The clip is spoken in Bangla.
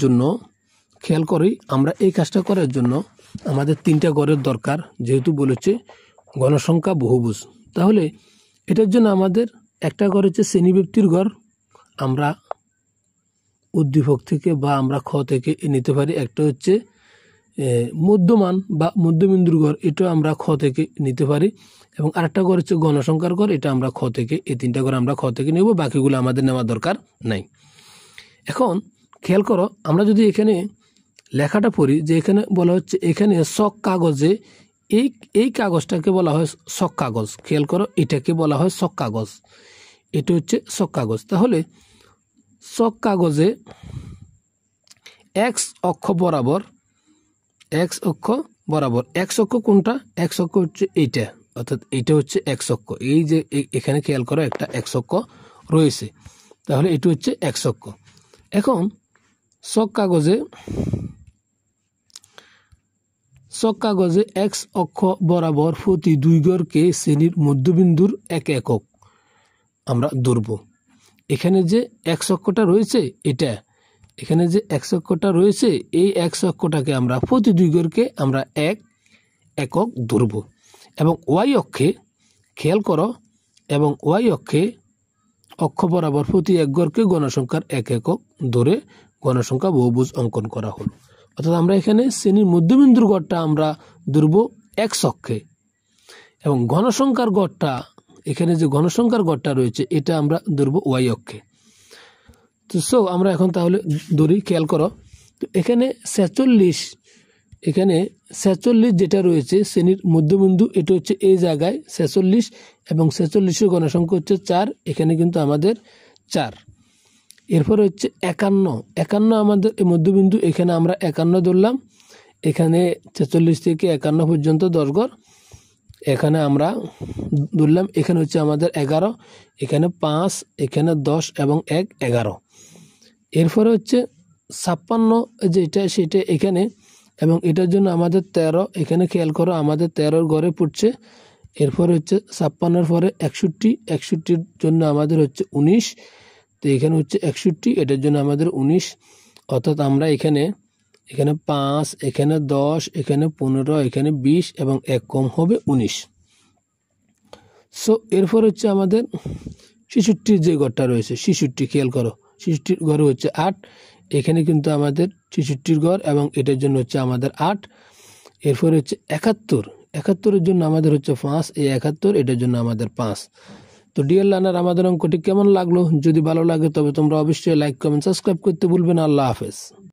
জন্য খেয়াল করি আমরা এই কাজটা করার জন্য আমাদের 3টা ঘরের দরকার, যেহেতু বলেছে গণসংখ্যা বহুভুজ। তাহলে এটার জন্য আমাদের একটা ঘর হচ্ছে শ্রেণীব্যক্তির ঘর, আমরা উদ্দীপক থেকে বা আমরা খ থেকে নিতে পারি। একটা হচ্ছে মধ্যমান বা মধ্যবিন্দুর ঘর, এটা আমরা খ থেকে নিতে পারি। এবং আরেকটা ঘর হচ্ছে গণসংখ্যার ঘর, এটা আমরা খ থেকে, এই 3টা ঘর আমরা খ থেকে নেব, বাকিগুলো আমাদের নেওয়ার দরকার নাই। এখন খেয়াল করো, আমরা যদি এখানে লেখাটা পড়ি, যে এখানে বলা হচ্ছে এখানে শক কাগজে, এই কাগজটাকে বলা হয় শক কাগজ। খেয়াল করো, এটাকে বলা হয় শক কাগজ, এটা হচ্ছে শক কাগজ। তাহলে শক কাগজে এক্স অক্ষ বরাবর, এক্স অক্ষ বরাবর, এক্স অক্ষ কোনটা? এক্স অক্ষ হচ্ছে এইটা, অর্থাৎ এইটা হচ্ছে এক্স অক্ষ। এই যে এখানে খেয়াল করো একটা এক্স অক্ষ রয়েছে, তাহলে এটা হচ্ছে এক্স অক্ষ। এখন শক কাগজে এক্স অক্ষ বরাবর প্রতি 2 ঘরকে শ্রেণীর মধ্যবিন্দুর 1 একক আমরা ধরব। এখানে যে এক্স অক্ষটা রয়েছে, এটা এখানে যে এক্স অক্ষটা রয়েছে, এই এক্স অক্ষটাকে আমরা প্রতি 2 ঘরকে আমরা 1 একক ধরব। এবং ওয়াই অক্ষে খেয়াল করো, এবং ওয়াই অক্ষ বরাবর প্রতি 1 ঘরকে গণসংখ্যার 1 একক ধরে গণসংখ্যা বহুভুজ অঙ্কন করা হলো। অর্থাৎ আমরা এখানে শ্রেণীর মধ্যবিন্দুর গড়টা আমরা ধরব এক্স অক্ষে, এবং গণসংখ্যার গড়টা, এখানে যে গণসংখ্যার গড়টা রয়েছে, এটা আমরা ধরব ওয়াই অক্ষে। তো আমরা এখন তাহলে ধরি, খেয়াল করো। তো এখানে 46 যেটা রয়েছে শ্রেণীর মধ্যবিন্দু, এটা হচ্ছে এই জায়গায় 46, এবং 46-এর গণসংখ্যা হচ্ছে 4, এখানে কিন্তু আমাদের 4। এরপরে হচ্ছে 51 আমাদের এই মধ্যবিন্দু, এখানে আমরা 51 ধরলাম। এখানে 46 থেকে 51 পর্যন্ত 10 ঘর, এখানে আমরা ধরলাম। এখানে হচ্ছে আমাদের 11, এখানে 5, এখানে 10 এবং 1 11। এরপরে হচ্ছে 56 যেটা, সেটা এখানে, এবং এটার জন্য আমাদের 13, এখানে খেয়াল করো আমাদের 13 ঘরে পড়ছে। এরপরে হচ্ছে 56-এর পরে 61, জন্য আমাদের হচ্ছে 19, তো এখানে হচ্ছে 61, এটার জন্য আমাদের 19। অর্থাৎ আমরা এখানে 5, এখানে 10, এখানে 15, এখানে 20 এবং 1 কম হবে 19। এরপর হচ্ছে আমাদের 66 যে ঘরটা রয়েছে, 66 খেয়াল করো, 66 ঘরে হচ্ছে 8, এখানে কিন্তু আমাদের 66 ঘর, এবং এটার জন্য হচ্ছে আমাদের 8। এরপর হচ্ছে 71-এর জন্য আমাদের হচ্ছে 5, এই 71, এটার জন্য আমাদের 5। তো ডিয়ার লার্নার, আমাদের অঙ্কটি কেমন লাগলো? যদি ভালো লাগে তবে তোমরা অবশ্যই লাইক, কমেন্ট, সাবস্ক্রাইব করতে ভুলবে না। আল্লাহ হাফেজ।